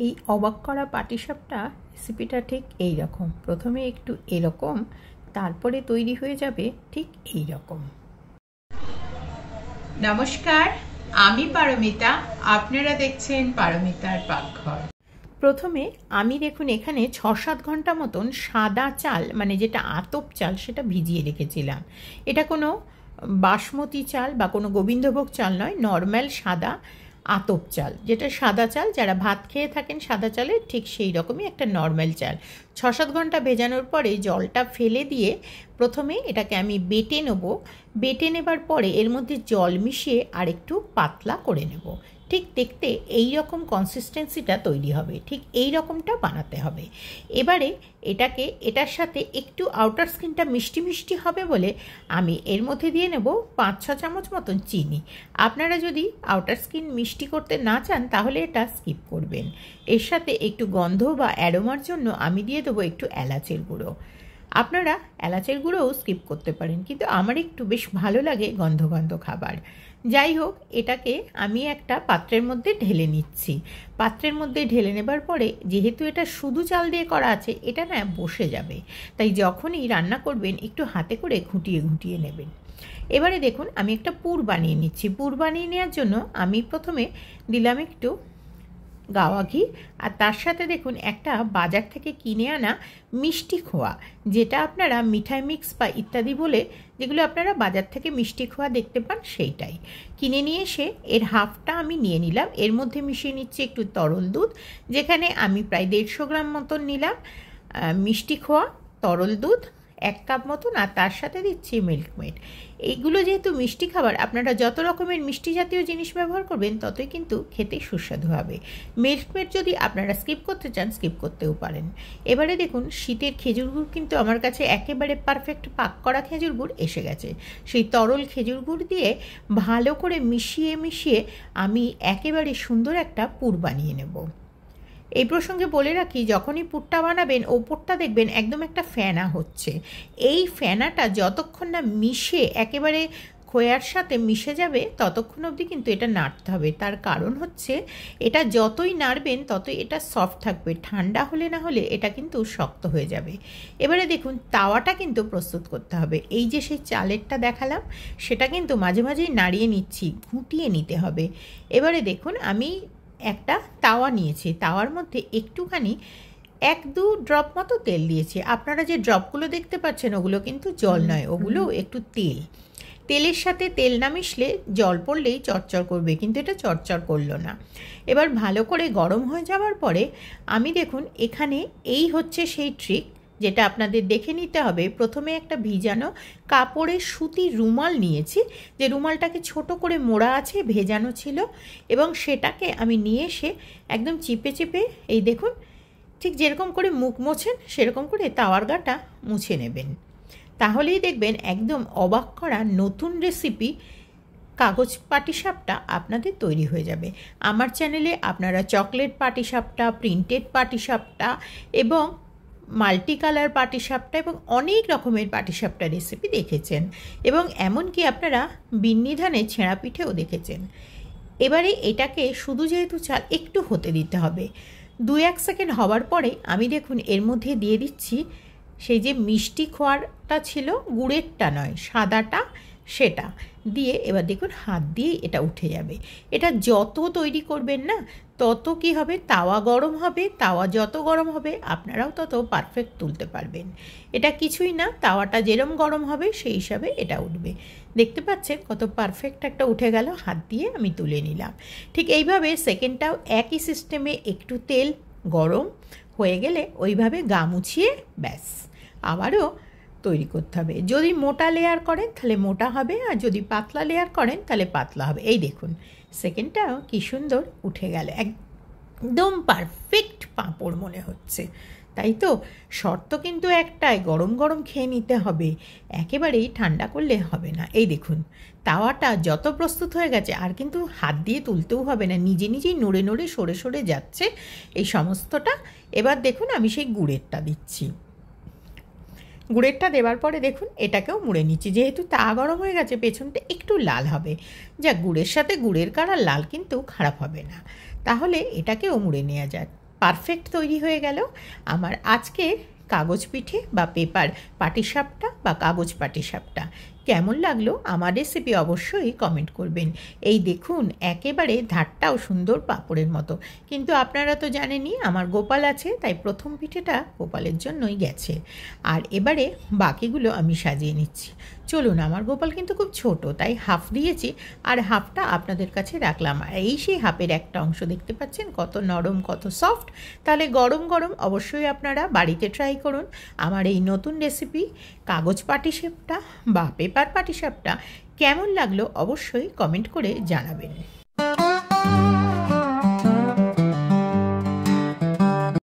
এই অবাক করা পাটিসাপটা রেসিপিটা ঠিক এই রকম। প্রথমে একটু এরকম, তারপরে তৈরি হয়ে যাবে ঠিক এই রকম। নমস্কার, আমি পারমিতা, আপনারা দেখছেন পারমিতার পাকঘর। প্রথমে আমি দেখুন এখানে ৬-৭ ঘন্টা মতন সাদা চাল, মানে যেটা আতপ চাল, সেটা ভিজিয়ে রেখেছিলাম। এটা কোনো বাসমতি চাল বা কোনো গোবিন্দভোগ চাল নয়, নর্মাল সাদা আতপ চাল, যেটা সাদা চাল যারা ভাত খেয়ে থাকেন সাদা চালের ঠিক সেই রকমই একটা নর্মাল চাল। ৬-৭ ঘন্টা ভেজানোর পরে জলটা ফেলে দিয়ে প্রথমে এটাকে আমি বেটে নেব। বেটে নেবার পরে এর মধ্যে জল মিশিয়ে আরেকটু পাতলা করে নেব। ঠিক দেখতে এই রকম কনসিস্টেন্সিটা তৈরি হবে, ঠিক এই রকমটা বানাতে হবে। এবারে এটার সাথে একটু আউটার স্কিনটা মিষ্টি মিষ্টি হবে বলে আমি এর মধ্যে দিয়ে নেব ৫-৬ চামচ মতন চিনি। আপনারা যদি আউটার স্কিন মিষ্টি করতে না চান তাহলে এটা স্কিপ করবেন। এর সাথে একটু গন্ধ বা অ্যারোমার জন্য আমি দিয়ে দেবো একটু এলাচের গুঁড়ো। আপনারা এলাচের গুঁড়োও স্কিপ করতে পারেন, কিন্তু আমার একটু বেশ ভালো লাগে গন্ধ গন্ধ খাবার। যাই হোক, এটাকে আমি একটা পাত্রের মধ্যে ঢেলে নিচ্ছি। পাত্রের মধ্যে ঢেলে নেবার পরে যেহেতু এটা শুধু চাল দিয়ে করা আছে, এটা না বসে যাবে, তাই যখনই রান্না করবেন একটু হাতে করে ঘুটিয়ে ঘুটিয়ে নেবেন। এবারে দেখুন আমি একটা পুর বানিয়ে নিচ্ছি। পুর বানিয়ে নেওয়ার জন্য আমি প্রথমে দিলাম একটু গাওয়া ঘি, আর তার সাথে দেখুন একটা বাজার থেকে কিনে আনা মিষ্টি খোয়া, যেটা আপনারা মিঠাই মিক্স বা ইত্যাদি বলে যেগুলো আপনারা বাজার থেকে মিষ্টি খোয়া দেখতে পান, সেইটাই কিনে নিয়ে এসে এর হাফটা আমি নিয়ে নিলাম। এর মধ্যে মিশিয়ে নিচ্ছি একটু তরল দুধ, যেখানে আমি প্রায় 150 গ্রাম মতন নিলাম মিষ্টি খোয়া, তরল দুধ 1 কাপ মতন, আর তার সাথে দিচ্ছি মিল্কমেড। এইগুলো যেহেতু মিষ্টি খাবার, আপনারা যত রকমের মিষ্টি জাতীয় জিনিস ব্যবহার করবেন ততই কিন্তু খেতে সুস্বাদু হবে। মিল্কমেড যদি আপনারা স্কিপ করতে চান স্কিপ করতেও পারেন। এবারে দেখুন শীতের খেজুর গুড় কিন্তু আমার কাছে একেবারে পারফেক্ট পাক করা খেজুর গুড় এসে গেছে। সেই তরল খেজুর গুড় দিয়ে ভালো করে মিশিয়ে মিশিয়ে আমি একেবারে সুন্দর একটা পুর বানিয়ে নেব। এই প্রসঙ্গে বলে রাখি, যখনই পুরটা বানাবেন ওপরটা দেখবেন একদম একটা ফেনা হচ্ছে। এই ফেনাটা যতক্ষণ না মিশে একেবারে খোয়ার সাথে মিশে যাবে ততক্ষণ অবধি কিন্তু এটা নাড়তে হবে। তার কারণ হচ্ছে এটা যতই নাড়বেন ততই এটা সফট থাকবে, ঠান্ডা হলে না হলে এটা কিন্তু শক্ত হয়ে যাবে। এবারে দেখুন তাওয়াটা কিন্তু প্রস্তুত করতে হবে। এই যে সেই চালেরটা দেখালাম সেটা কিন্তু মাঝে মাঝেই নাড়িয়ে নিচ্ছি, ঘুটিয়ে নিতে হবে। এবারে দেখুন আমি একটা তাওয়া নিয়েছি, তাওয়ার মধ্যে একটুখানি 1-2 ড্রপ মতো তেল দিয়েছি। আপনারা যে ড্রপগুলো দেখতে পাচ্ছেন ওগুলো কিন্তু জল নয়, ওগুলো একটু তেল। তেলের সাথে তেল না মিশলে জল পড়লেই চরচর করবে, কিন্তু এটা চরচর করলো না। এবার ভালো করে গরম হয়ে যাওয়ার পরে আমি দেখুন এখানে এই হচ্ছে সেই ট্রিক যেটা আপনাদের দেখে নিতে হবে। প্রথমে একটা ভিজানো কাপড়ের সুতির রুমাল নিয়েছি, যে রুমালটাকে ছোট করে মোড়া আছে, ভেজানো ছিল, এবং সেটাকে আমি নিয়ে এসে একদম চিপে চিপে এই দেখুন ঠিক যেরকম করে মুখ মোছেন সেরকম করে তাওয়ার গাটা মুছে নেবেন। তাহলেই দেখবেন একদম অবাক করা নতুন রেসিপি কাগজ পাটিসাপটা আপনাদের তৈরি হয়ে যাবে। আমার চ্যানেলে আপনারা চকলেট পাটিসাপটা, প্রিন্টেড পাটিসাপটা এবং মাল্টি কালার পাটিসাপটা এবং অনেক রকমের পাটিসাপটা রেসিপি দেখেছেন, এবং এমনকি আপনারা বিন্নি ধানের ছেঁড়া পিঠেও দেখেছেন। এবারে এটাকে শুধু যেহেতু চাল একটু হতে দিতে হবে। 2-1 সেকেন্ড হওয়ার পরে আমি দেখুন এর মধ্যে দিয়ে দিচ্ছি সেই যে মিষ্টি খোয়াটা ছিল, গুড়েরটা নয় সাদাটা, সেটা দিয়ে এবার দেখুন হাত দিয়ে এটা উঠে যাবে। এটা যত তৈরি করবেন না তত কি হবে, তাওয়া গরম হবে, তাওয়া যত গরম হবে আপনারাও তত পারফেক্ট তুলতে পারবেন। এটা কিছুই না, তাওয়াটা যেরম গরম হবে সেই হিসাবে এটা উঠবে। দেখতে পাচ্ছেন কত পারফেক্ট একটা উঠে গেল, হাত দিয়ে আমি তুলে নিলাম। ঠিক এইভাবে সেকেন্ডটাও একই সিস্টেমে একটু তেল গরম হয়ে গেলে ওইভাবে গা মুছিয়ে ব্যাস আবারও তৈরি করতে হবে। যদি মোটা লেয়ার করেন তাহলে মোটা হবে, আর যদি পাতলা লেয়ার করেন তাহলে পাতলা হবে। এই দেখুন সেকেন্ডটাও কি সুন্দর উঠে গেল, একদম পারফেক্ট পাঁপড় মনে হচ্ছে, তাই তো? শর্ত কিন্তু একটাই, গরম গরম খেয়ে নিতে হবে, একেবারেই ঠান্ডা করলে হবে না। এই দেখুন তাওয়াটা যত প্রস্তুত হয়ে গেছে, আর কিন্তু হাত দিয়ে তুলতেও হবে না, নিজে নিজেই নড়ে নড়ে সরে সরে যাচ্ছে এই সমস্তটা। এবার দেখুন আমি সেই গুড়েরটা দিচ্ছি। গুড়েরটা দেওয়ার পরে দেখুন এটাকেও মুড়ে নিচ্ছি, যেহেতু তা গরম হয়ে গেছে পেছনটা একটু লাল হবে। যা গুড়ের সাথে গুড়ের কালার লাল কিন্তু খারাপ হবে না, তাহলে এটাকেও মুড়ে নেওয়া যাক। পারফেক্ট তৈরি হয়ে গেল আমার আজকের কাগজ পিঠে বা পেপার পাটিসাপটা বা কাগজ পাটিসাপটা। কেমন লাগলো আমার রেসিপি অবশ্যই কমেন্ট করবেন। এই দেখুন একেবারে ধারটাও সুন্দর পাঁপড়ের মতো। কিন্তু আপনারা তো জানেনই আমার গোপাল আছে, তাই প্রথম পিঠেটা গোপালের জন্যই গেছে। আর এবারে বাকিগুলো আমি সাজিয়ে নিচ্ছি। চলুন, আমার গোপাল কিন্তু খুব ছোট, তাই হাফ দিয়েছি আর হাফটা আপনাদের কাছে রাখলাম। আর এই সেই হাফের একটা অংশ দেখতে পাচ্ছেন কত নরম কত সফট। তাহলে গরম গরম অবশ্যই আপনারা বাড়িতে ট্রাই করুন আমার এই নতুন রেসিপি কাগজ পাটিসাপটা বা পেপার পাটিসাপটা। কেমন লাগলো অবশ্যই কমেন্ট করে জানাবেন।